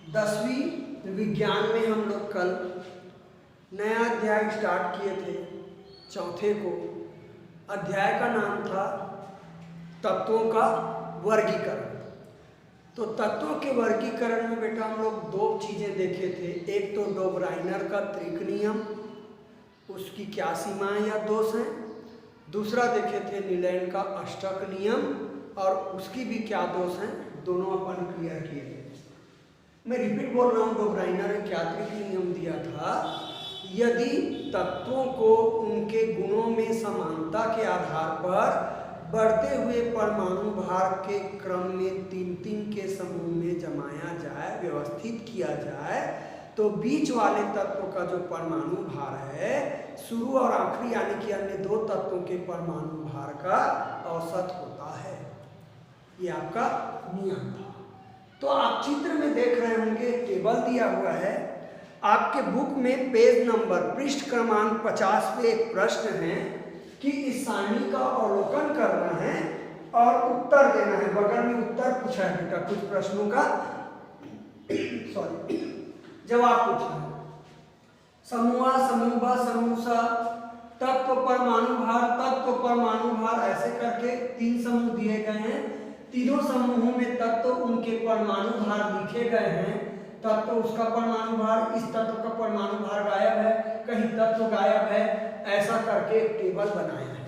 10वीं विज्ञान में हम लोग कल नया अध्याय स्टार्ट किए थे, चौथे को। अध्याय का नाम था तत्वों का वर्गीकरण। तो तत्वों के वर्गीकरण में बेटा हम लोग दो चीज़ें देखे थे। एक तो डोबराइनर का त्रिक नियम, उसकी क्या सीमाएं या दोष हैं। दूसरा देखे थे नीलैंड का अष्टक नियम और उसकी भी क्या दोष हैं, दोनों अपन क्लियर किए थे। मैं रिपीट बोल रहा हूँ, डोबराइनर ने क्या त्रिक नियम दिया था, यदि तत्वों को उनके गुणों में समानता के आधार पर बढ़ते हुए परमाणु भार के क्रम में तीन तीन के समूह में जमाया जाए, व्यवस्थित किया जाए, तो बीच वाले तत्व का जो परमाणु भार है शुरू और आखिरी यानी कि अन्य दो तत्वों के परमाणु भार का औसत होता है। ये आपका नियम था। तो आप चित्र में देख रहे होंगे, टेबल दिया हुआ है आपके बुक में, पेज नंबर पृष्ठ क्रमांक 50 पे एक प्रश्न है कि इस सारणी का अवलोकन करना है और उत्तर देना है। बगल में उत्तर पूछा है बेटा, कुछ प्रश्नों का जवाब पूछा है। समूह, समूह, समूसा, तत्व, परमाणु भार, तत्व, परमाणु भार, ऐसे करके तीन समूह दिए गए हैं। तीनों समूहों में तत्व, उनके परमाणु भार लिखे गए हैं। तत्व, उसका परमाणु भार, इस तत्व का परमाणु भार गायब है, कहीं तत्व गायब है, ऐसा करके एक टेबल बनाया है।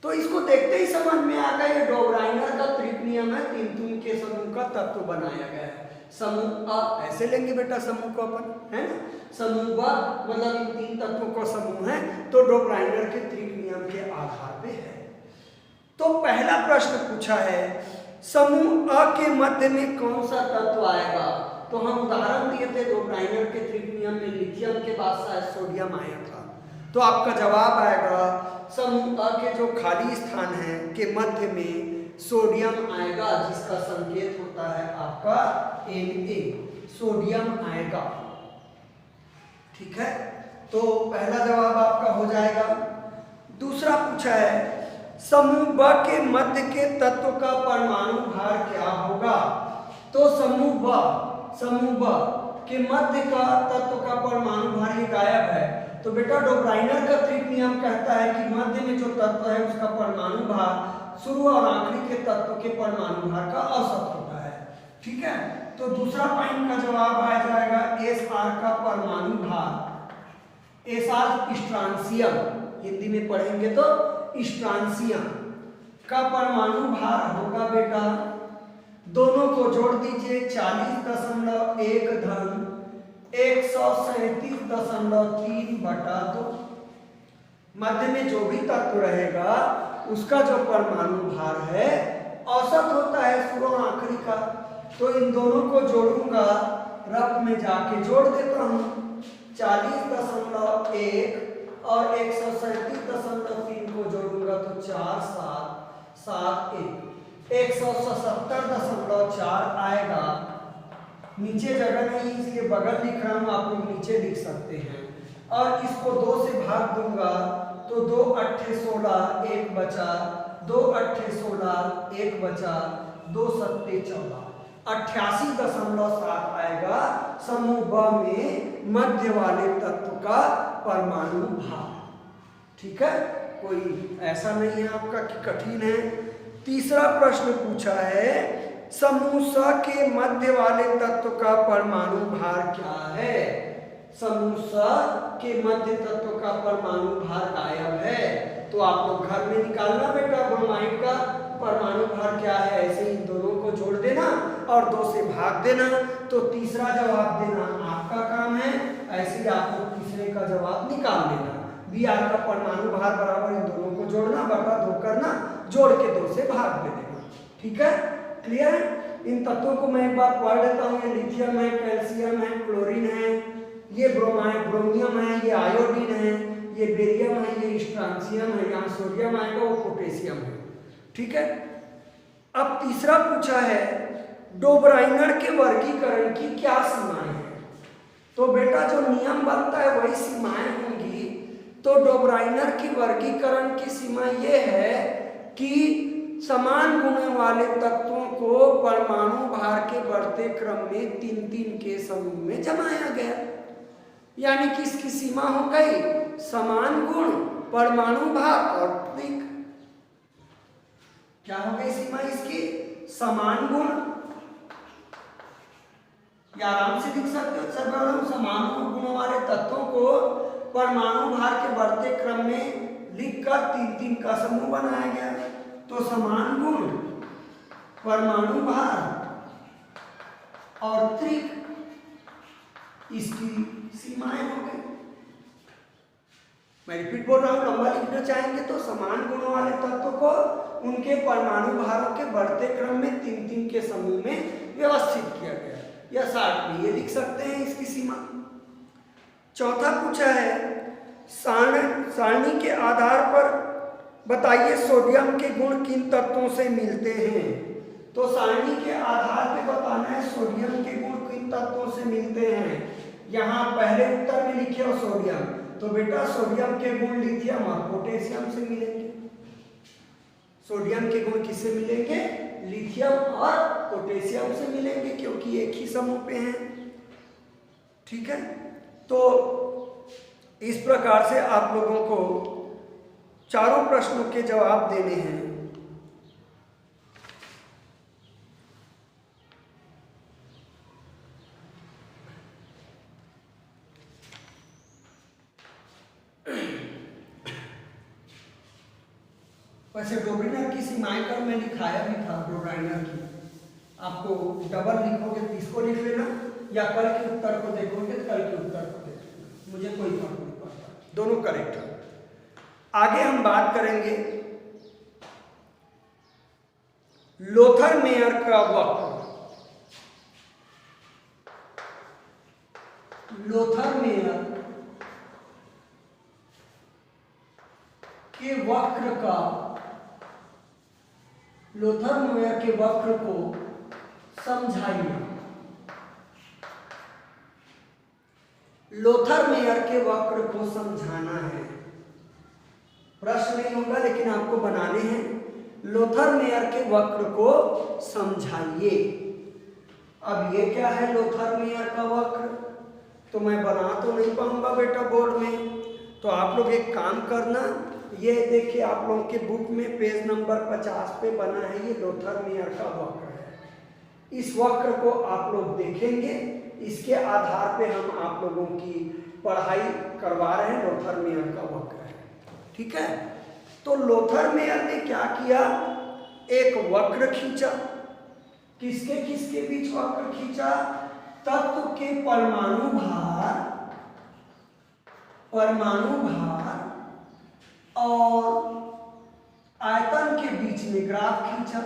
तो इसको देखते ही समझ में आ गया, ये डोबराइनर का त्रिक नियम है, तीन तीन के समूह का तत्व बनाया गया है। समूह अ ऐसे लेंगे बेटा, समूह को अपन, है ना, समूह ब मतलब इन तीन तत्वों का समूह है, तो डोबराइनर के त्रिक नियम के आधार पे है। तो पहला प्रश्न पूछा है, समूह अ के मध्य में कौन सा तत्व आएगा। तो हम उदाहरण दिए थे डोबराइनर के त्रिक नियम में, लिथियम के बाद शायद सोडियम आया था। तो आपका जवाब आएगा समूह अ के जो खाली स्थान है के मध्य में सोडियम आएगा, जिसका संकेत होता है आपका Na, सोडियम आएगा। ठीक है, तो पहला जवाब आपका हो जाएगा। दूसरा पूछा है, समूह ब के मध्य के तत्व का परमाणु भार क्या होगा। तो समूह ब के मध्य का तत्व का परमाणु भार ये गायब है। तो बेटा डोबराइनर का त्रिक नियम कहता है कि मध्य में जो तत्व है उसका परमाणु भार शुरू और आखिरी के तत्व के परमाणु भार का औसत होता है। ठीक है, तो दूसरा पॉइंट का जवाब आ जाएगा Sr का परमाणु भार। Sr स्ट्रांसियम, हिंदी में पढ़ेंगे तो स्ट्रांसियम का परमाणु भार होगा बेटा, दोनों को जोड़ दीजिए, 40.1 धन 137.3/2। मध्य में जो भी तत्व रहेगा उसका जो परमाणु भार है औसत होता है शुरू और आखिरी का। तो इन दोनों को जोड़ूंगा, रफ में जाके जोड़ देता हूं, 40.1 और 137.3 को जोड़ूंगा तो 4771 177.4 आएगा। नीचे जगह नहीं इसलिए बगल लिख रहा हूं, आप लोग नीचे लिख सकते हैं। और इसको 2 से भाग दूंगा तो 2 8 16 1 बचा, 2 8 16 1 बचा, 2 7 14, 88.7 आएगा समूह ब में मध्य वाले तत्व का परमाणु भार। ठीक है, कोई ऐसा नहीं है आपका कि कठिन है। तीसरा प्रश्न पूछा है, समूह स के मध्य वाले तत्व का परमाणु भार क्या है। समूह स के मध्य तत्व का परमाणु भार गायब है। तो आप लोग घर में निकालना बेटा, ब्रोमाइड का परमाणु भार क्या है, ऐसे इन दोनों को जोड़ देना और 2 से भाग देना, तो तीसरा जवाब देना आपका काम है। ऐसे ही आप लोग तीसरे का जवाब निकाल लेना। Br का परमाणु भार बराबर इन दोनों को जोड़ना, बटा 2 करना, जोड़ के 2 से भाग दे देना। ठीक है, क्लियर है। इन तत्वों को मैं एक बार पढ़ देता हूँ। ये लिथियम है, कैल्शियम है, क्लोरीन है, ये ब्रोमियम है, ये आयोडीन है, ये बेरियम है, ये स्ट्रांसियम है, यहाँ सोडियम आएगा, वो पोटेशियम है। ठीक है, अब तीसरा पूछा है, डोबराइनर के वर्गीकरण की क्या सीमाएं हैं। तो बेटा जो नियम बनता है वही सीमाएं होंगी। तो डोबराइनर की वर्गीकरण की सीमा ये है कि समान गुण वाले तत्वों को परमाणु भार के बढ़ते क्रम में 3-3 के समूह में जमाया गया। यानी कि इसकी सीमा हो गई समान गुण, परमाणु भार और त्रिक। क्या हो गई सीमा इसकी? समान गुण, या आराम से लिख सकते हो सर्वप्रथम समान गुण वाले तत्वों को परमाणु भार के बढ़ते क्रम में लिखकर 3-3 का समूह बनाया गया। तो समान गुण, परमाणु भार और त्रिक, इसकी सीमाएं हो गई। मैं रिपीट बोल रहा हूं, लंबा लिखना चाहेंगे तो समान गुणों वाले तत्व को उनके परमाणु भारों के बढ़ते क्रम में 3-3 के समूह में व्यवस्थित किया गया, या 60 में ये लिख सकते हैं इसकी सीमा। चौथा पूछा है सारणी के आधार पर बताइए सोडियम के गुण किन तत्वों से मिलते हैं। तो सारणी के आधार पर बताना है सोडियम के गुण किन तत्वों से मिलते हैं। यहाँ पहले उत्तर में लिखे हो सोडियम, तो बेटा सोडियम के गुण लिथियम और पोटेशियम से मिलेंगे। सोडियम के गुण किससे मिलेंगे? लिथियम और पोटेशियम से मिलेंगे, क्योंकि एक ही समूह पे हैं। ठीक है, तो इस प्रकार से आप लोगों को चारों प्रश्नों के जवाब देने हैं। वैसे डोब्रिनर की सीमाएं कर मैं लिखाया भी था, डोब्रिनर की आपको डबल लिखोगे तो इसको लिख लेना, या कल के उत्तर को देखोगे तो कल के उत्तर को देख लेना, मुझे कोई फर्क नहीं पड़ता, दोनों करेक्ट है। आगे हम बात करेंगे लोथर मेयर का वक्र। लोथर मेयर के वक्र का, लोथर मेयर के वक्र को समझाइए। लोथर मेयर के वक्र को समझाना है, प्रश्न नहीं होगा लेकिन आपको बनाने हैं। लोथर मेयर के वक्र को समझाइए। अब ये क्या है लोथर मेयर का वक्र? तो मैं बना तो नहीं पाऊंगा बेटा बोर्ड में, तो आप लोग एक काम करना, ये देखिए आप लोगों के बुक में पेज नंबर 50 पे बना है, ये लोथर मेयर का वक्र है। इस वक्र को आप लोग देखेंगे, इसके आधार पे हम आप लोगों की पढ़ाई करवा रहे हैं। लोथर मेयर का वक्र है, ठीक है। तो लोथर मेयर ने क्या किया? एक वक्र खींचा। किसके किसके बीच वक्र खींचा? तत्व के परमाणु भार और आयतन के बीच में ग्राफ खींचा।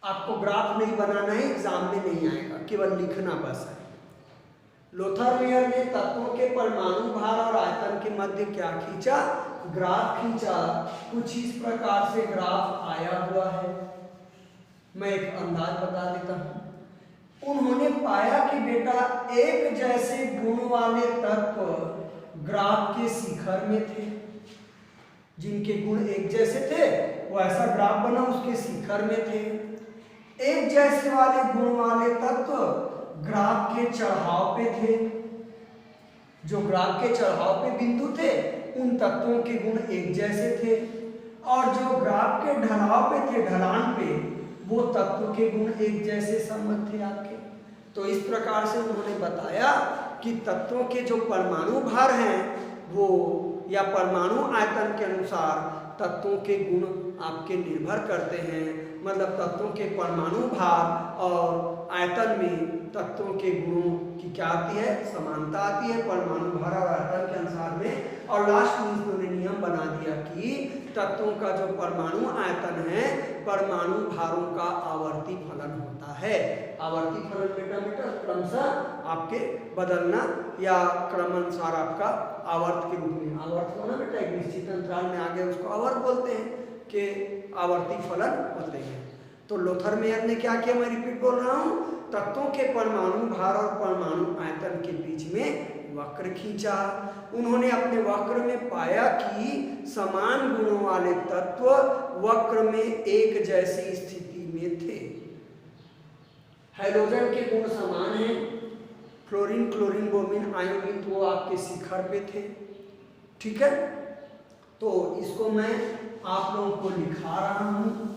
आपको ग्राफ नहीं बनाना है, एग्जाम में नहीं आएगा, केवल लिखना बस है। लोथर मेयर ने तत्वों के परमाणु भार और आयतन के मध्य क्या खींचा? ग्राफ खींचा। कुछ इस प्रकार से ग्राफ आया हुआ है। मैं एक अंदाज बता देता हूं। उन्होंने पाया कि बेटा एक जैसे गुण वाले तत्व ग्राफ के शिखर में थे। जिनके गुण एक जैसे थे वो ऐसा ग्राफ बना, उसके शिखर में थे। एक जैसे वाले गुण वाले तत्व ग्राफ के चढ़ाव पे थे। जो ग्राफ के चढ़ाव पे बिंदु थे उन तत्वों के गुण एक जैसे थे, और जो ग्राफ के ढलाव पे थे, ढलान पे, वो तत्व के गुण एक जैसे संबंध थे आपके। तो इस प्रकार से उन्होंने बताया कि तत्वों के जो परमाणु भार हैं वो, या परमाणु आयतन के अनुसार तत्वों के गुण आपके निर्भर करते हैं। मतलब तत्वों के परमाणु भार और आयतन में तत्वों के गुणों की क्या आती है? समानता आती है परमाणु भार और आयतन के अनुसार में। और लास्ट में इन्होंने नियम बना दिया कि तत्वों का जो परमाणु आयतन है, परमाणु भारों का आवर्ती फलन होता है। आवर्ती फलन बेटा क्रमशः आपके बदलना या क्रमानुसार आपका आवर्त के रूप में, आवर्त होना बेटा एक निश्चित अंतराल में आगे उसको आवर्त बोलते हैं कि आवर्ती फलन बदलेंगे। तो लोथर मेयर ने क्या किया? मैं रिपीट बोल रहा हूँ, तत्वों के परमाणु भार और परमाणु आयतन के बीच में वक्र खींचा। उन्होंने अपने वक्र में पाया कि समान गुणों वाले तत्व वक्र में एक जैसी स्थिति में थे। हाइड्रोजन के गुण समान हैं, फ्लोरीन, क्लोरीन, ब्रोमीन, आयोडीन, तो वो आपके शिखर पे थे। ठीक है, तो इसको मैं आप लोगों को लिखा रहा हूं।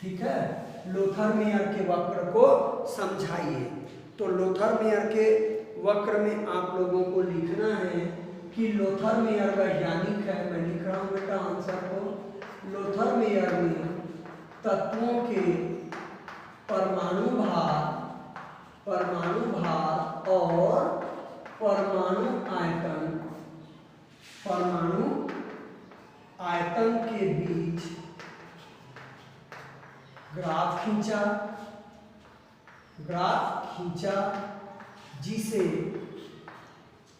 ठीक है, लोथर-मेयर के वक्र को समझाइए। तो लोथर-मेयर के वक्र में आप लोगों को लिखना है कि लोथर-मेयर वैज्ञानिक है। मैं लिख रहा हूं बेटा आंसर को। लोथर-मेयर में तत्वों के परमाणु भार और परमाणु आयतन के बीच ग्राफ खींचा जिसे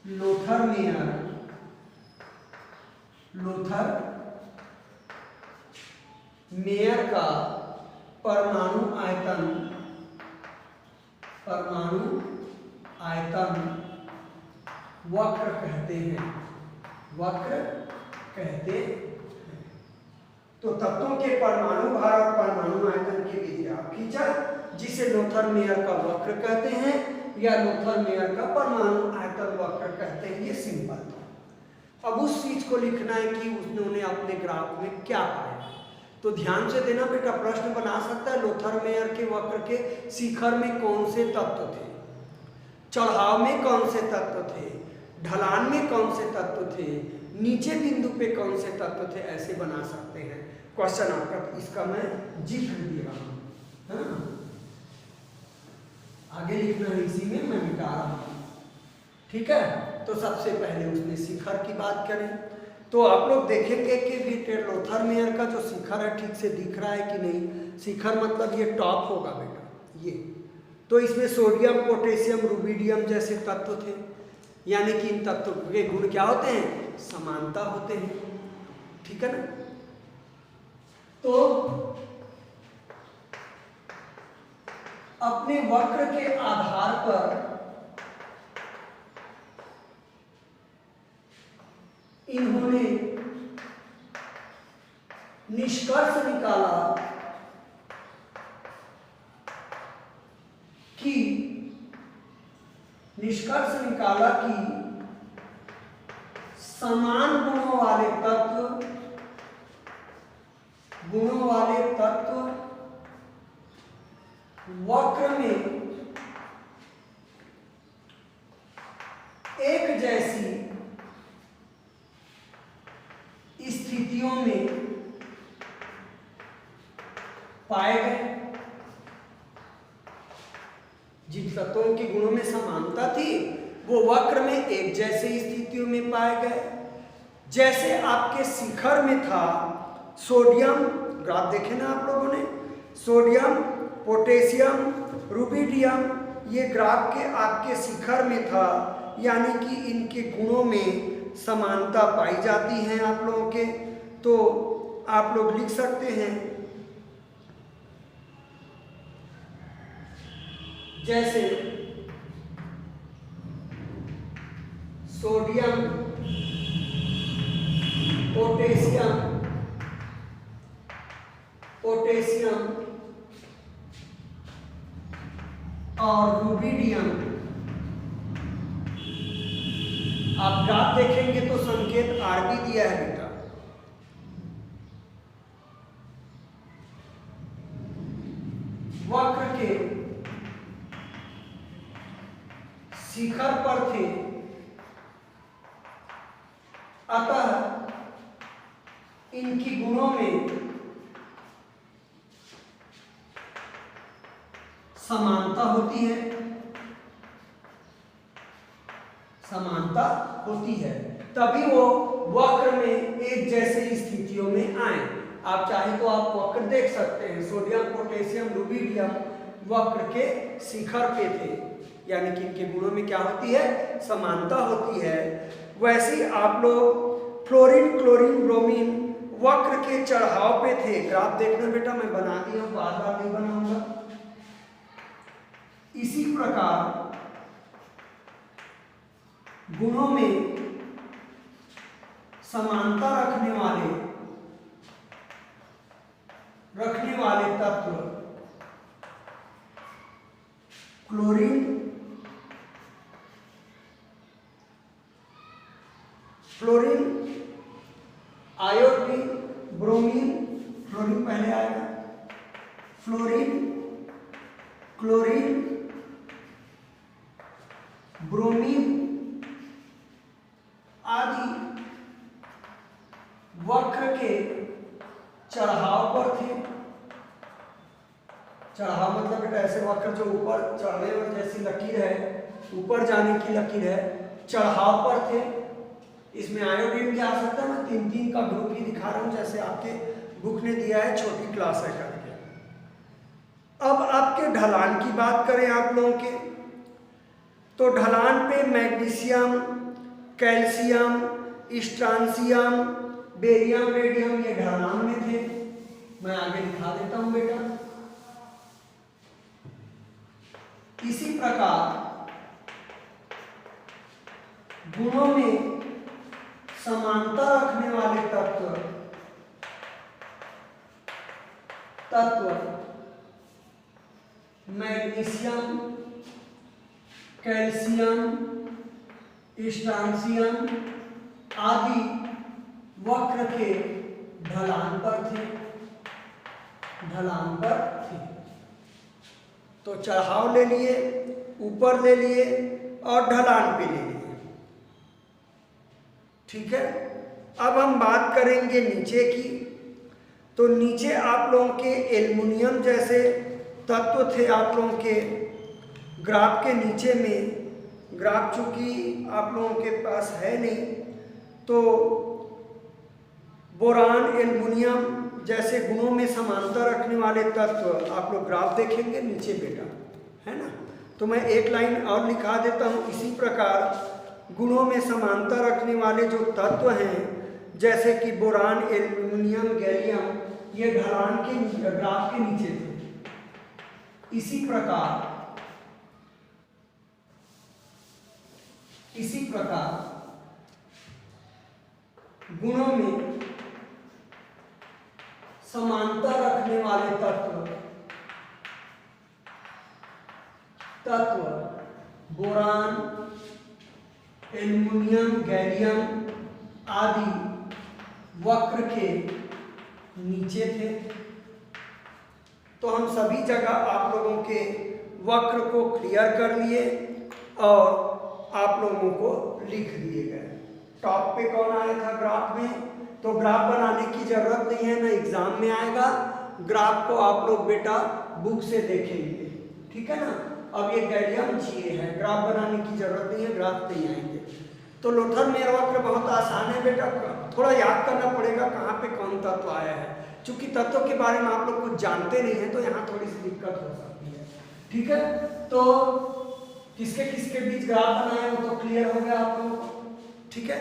लोथर-मेयर का परमाणु आयतन वक्र कहते हैं। तो तत्वों के परमाणु भार और परमाणु आयतन के बीच ग्राफ खींचा जिसे लोथर-मेयर का वक्र कहते हैं या लोथर-मेयर का परमाणु आयतन वक्र कहते हैं। ये सिंपल था। अब उस चीज को लिखना है कि उन्होंने अपने ग्राफ में क्या पाया। तो ध्यान से देना बेटा, प्रश्न बना सकता है लोथर-मेयर के वक्र के शिखर में कौन से तत्व थे, चढ़ाव में कौन से तत्व थे, ढलान में कौन से तत्व थे, नीचे बिंदु पे कौन से तत्व थे, ऐसे बना सकते हैं क्वेश्चन आपका। इसका मैं जिक्र दे रहा हूं, आगे लिखना है, इसी में मैं मिटा रहा हूं। ठीक है, तो सबसे पहले उसने शिखर की बात करें तो आप लोग देखेंगे कि लोथर-मेयर का जो शिखर है ठीक से दिख रहा है कि नहीं। शिखर मतलब ये टॉप होगा बेटा, ये। तो इसमें सोडियम, पोटेशियम, रुबिडियम जैसे तत्व थे, यानी कि इन तत्वों के गुण क्या होते हैं, समानता होते हैं। ठीक है ना। तो अपने वक्र के आधार पर इन्होंने निष्कर्ष निकाला कि समान गुणों वाले तत्व वक्र में एक जैसी स्थितियों में पाए गए। जिन तत्वों के गुणों में समानता थी वो वक्र में एक जैसे स्थितियों में पाए गए। जैसे आपके शिखर में था सोडियम, ग्राफ देखे ना आप लोगों ने, सोडियम, पोटेशियम, रुबिडियम, ये ग्राफ के आपके शिखर में था, यानी कि इनके गुणों में समानता पाई जाती है आप लोगों के। तो आप लोग लिख सकते हैं जैसे सोडियम, पोटेशियम और रुबिडियम। आप ग्राफ देखेंगे तो संकेत आरबी दिया है बेटा। वक्र के शिखर पर थे, अतः इनकी गुणों में समानता होती है, तभी वो वक्र में एक जैसे स्थितियों में आए। आप चाहे तो आप वक्र देख सकते हैं, सोडियम, पोटेशियम, रुबिडियम वक्र के शिखर पे थे, यानी कि इनके गुणों में क्या होती है, समानता होती है। वैसे आप लोग फ्लोरीन, क्लोरीन, ब्रोमीन वक्र के चढ़ाव पे थे। ग्राफ देखना बेटा, मैं बना दिया, बार बार नहीं बनाऊंगा। इसी प्रकार गुणों में समानता रखने वाले तत्व chlorine, fluorine, iodine, bromine, fluorine पहले आएगा, फ्लोरीन, क्लोरीन, ब्रोमीन आदि वक्र के चढ़ाव पर थे। चढ़ाव मतलब बेटा ऐसे वक्र जो ऊपर चढ़ने में जैसी लकीर है, ऊपर जाने की लकीर है, चढ़ाव पर थे। इसमें आयोडीन की आवश्यकता मैं 3 का ग्रुप ही दिखा रहा हूं जैसे आपके बुक ने दिया है, छोटी क्लास है करके। अब आपके ढलान की बात करें आप लोगों के, तो ढलान पे magnesium, calcium, strontium, barium, radium ये ढलान में थे। मैं आगे दिखा देता हूं बेटा। इसी प्रकार गुणों में समानता रखने वाले तत्व मैग्नीशियम, कैल्शियम, स्ट्रांसियम आदि वक्र के ढलान पर थे। तो चढ़ाव ले लिए, ऊपर ले लिए और ढलान पे ले लिए। ठीक है, अब हम बात करेंगे नीचे की। तो नीचे आप लोगों के एल्युमिनियम जैसे तत्व थे आप लोगों के ग्राफ के नीचे में। ग्राफ चूंकि आप लोगों के पास है नहीं, तो बोरान, एल्युमिनियम जैसे गुणों में समानता रखने वाले तत्व आप लोग ग्राफ देखेंगे नीचे बेटा, है ना। तो मैं एक लाइन और लिखा देता हूँ। इसी प्रकार गुणों में समानता रखने वाले जो तत्व हैं जैसे कि बोरान, एल्युमिनियम, गैलियम, ये ढलान के ग्राफ के नीचे थे। इसी प्रकार गुणों में समानता रखने वाले तत्व बोरान, एल्युमिनियम, गैलियम आदि वक्र के नीचे थे। तो हम सभी जगह आप लोगों के वक्र को क्लियर कर लिए और आप लोगों को लिख दिए गए। टॉप पे कौन आया था ग्राफ में, तो ग्राफ बनाने की जरूरत नहीं है, ना एग्जाम में आएगा। ग्राफ को आप लोग बेटा बुक से देखेंगे, ठीक है ना। अब ये गैलियम जीए है, ग्राफ बनाने की जरूरत नहीं है, ग्राफ नहीं आएंगे। तो लोथर-मेयर वक्र बहुत आसान है बेटा, थोड़ा याद करना पड़ेगा कहाँ पे कौन तत्व आया है। चूंकि तत्व के बारे में आप लोग कुछ जानते नहीं है तो यहाँ थोड़ी सी दिक्कत हो सकती है, ठीक है। तो किसके किसके बीच ग्राफ बनाए वो तो क्लियर हो गया आप लोगों को, ठीक है।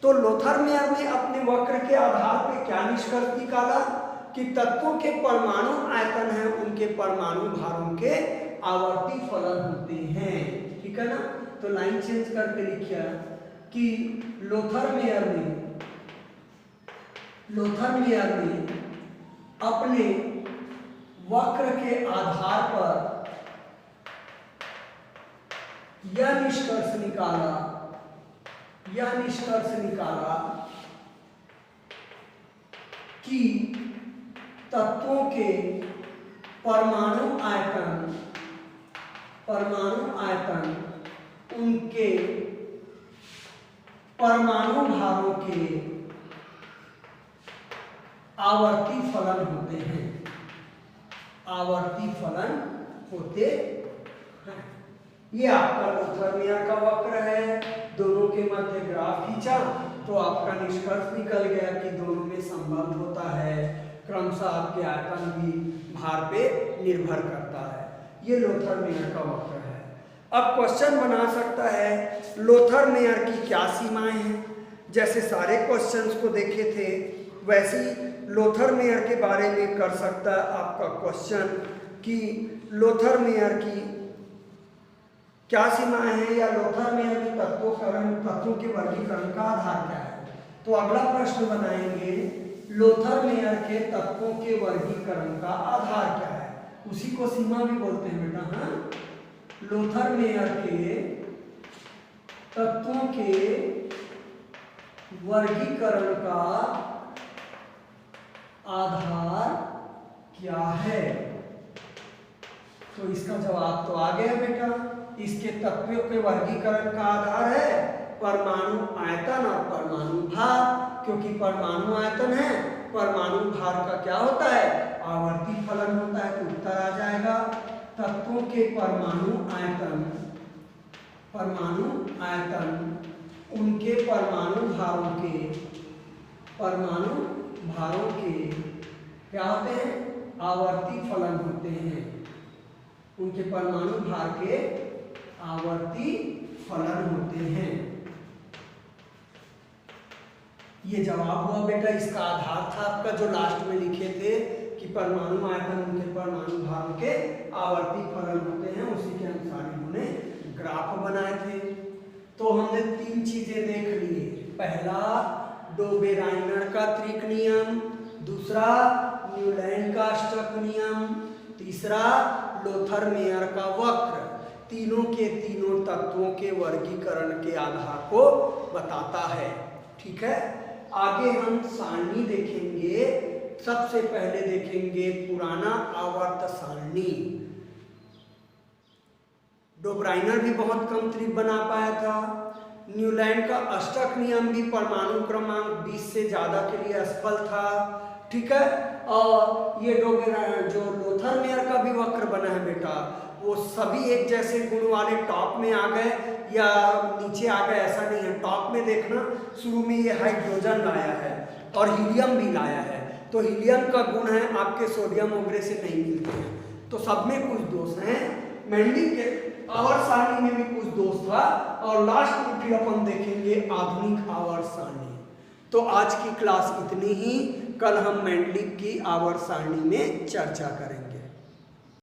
तो लोथर-मेयर ने अपने वक्र के आधार पे क्या निष्कर्ष निकाला कि तत्वों के परमाणु आयतन है उनके परमाणु भारों के आवर्ती फलन होते हैं, ठीक है ना। तो लाइन चेंज करके लिखिए कि लोथर-मेयर ने अपने वक्र के आधार पर यह निष्कर्ष निकाला कि तत्वों के परमाणु आयतन उनके परमाणु भारों के आवर्ती फलन होते हैं। ये आपका लोथर-मेयर का वक्र है, दोनों के मध्य ग्राफ खींचा तो आपका निष्कर्ष निकल गया कि दोनों में संबंध होता है, क्रमशः आपके आयतन भी भार पे निर्भर करता है। ये लोथर-मेयर का वक्र है। अब क्वेश्चन बना सकता है लोथर-मेयर की क्या सीमाएं हैं। जैसे सारे क्वेश्चंस को देखे थे वैसे ही लोथर-मेयर के बारे में कर सकता है आपका क्वेश्चन कि लोथर-मेयर की क्या सीमाएं हैं या लोथर मेयर के तत्वों के वर्गीकरण का आधार क्या है। तो अगला प्रश्न बनाएंगे, लोथर मेयर के तत्वों के वर्गीकरण का आधार क्या है, उसी को सीमा भी बोलते हैं बेटा। हाँ, लोथर मेयर के तत्वों के वर्गीकरण का आधार क्या है। तो इसका जवाब तो आ गया बेटा, इसके तत्वों के वर्गीकरण का आधार है परमाणु आयतन और परमाणु भार, क्योंकि परमाणु आयतन है, परमाणु भार का क्या होता है, आवर्ती फलन होता है। तो उत्तर आ जाएगा तत्वों के परमाणु आयतन उनके परमाणु भारों के क्या होते हैं, आवर्ती फलन होते हैं। उनके परमाणु भार के आवर्ती फलन होते हैं। ये जवाब हुआ बेटा, इसका आधार था आपका जो लास्ट में लिखे थे कि परमाणु आयतन उनके परमाणु भार के आवर्ती फलन होते हैं, उसी के अनुसार इन्होंने ग्राफ बनाए थे। तो हमने 3 चीजें देख ली, पहला डो बेराइनर का त्रिक नियम, दूसरा न्यूलैंड का अष्टक नियम, तीसरा लोथर मेयर का वक्र, तीनों के तीनों तत्वों के वर्गीकरण के आधार को बताता है। ठीक है, आगे हम सारणी देखेंगे। सबसे पहले देखेंगे पुराना आवर्त सारणी। डोब्राइनर भी बहुत कम त्रिक बना पाया था। न्यूलैंड का अष्टक नियम भी परमाणु क्रमांक 20 से ज्यादा के लिए असफल था। ठीक है, और ये जो लोथर मेयर का भी वक्र बना है बेटा, वो सभी एक जैसे गुण वाले टॉप में आ गए या नीचे आ गए, ऐसा नहीं है। टॉप में देखना, शुरू में ये हाइड्रोजन लाया है और हीलियम भी लाया है, तो हीलियम का गुण है आपके सोडियम वगैरह से नहीं मिलते हैं, तो सब में कुछ दोष हैं। मेंडलिक के आवर्त सारणी में भी कुछ दोष था, और लास्ट में फिर अपन देखेंगे आधुनिक आवर्त सारणी। तो आज की क्लास इतनी ही, कल हम मेंडलिक की आवर्त सारणी में चर्चा करेंगे।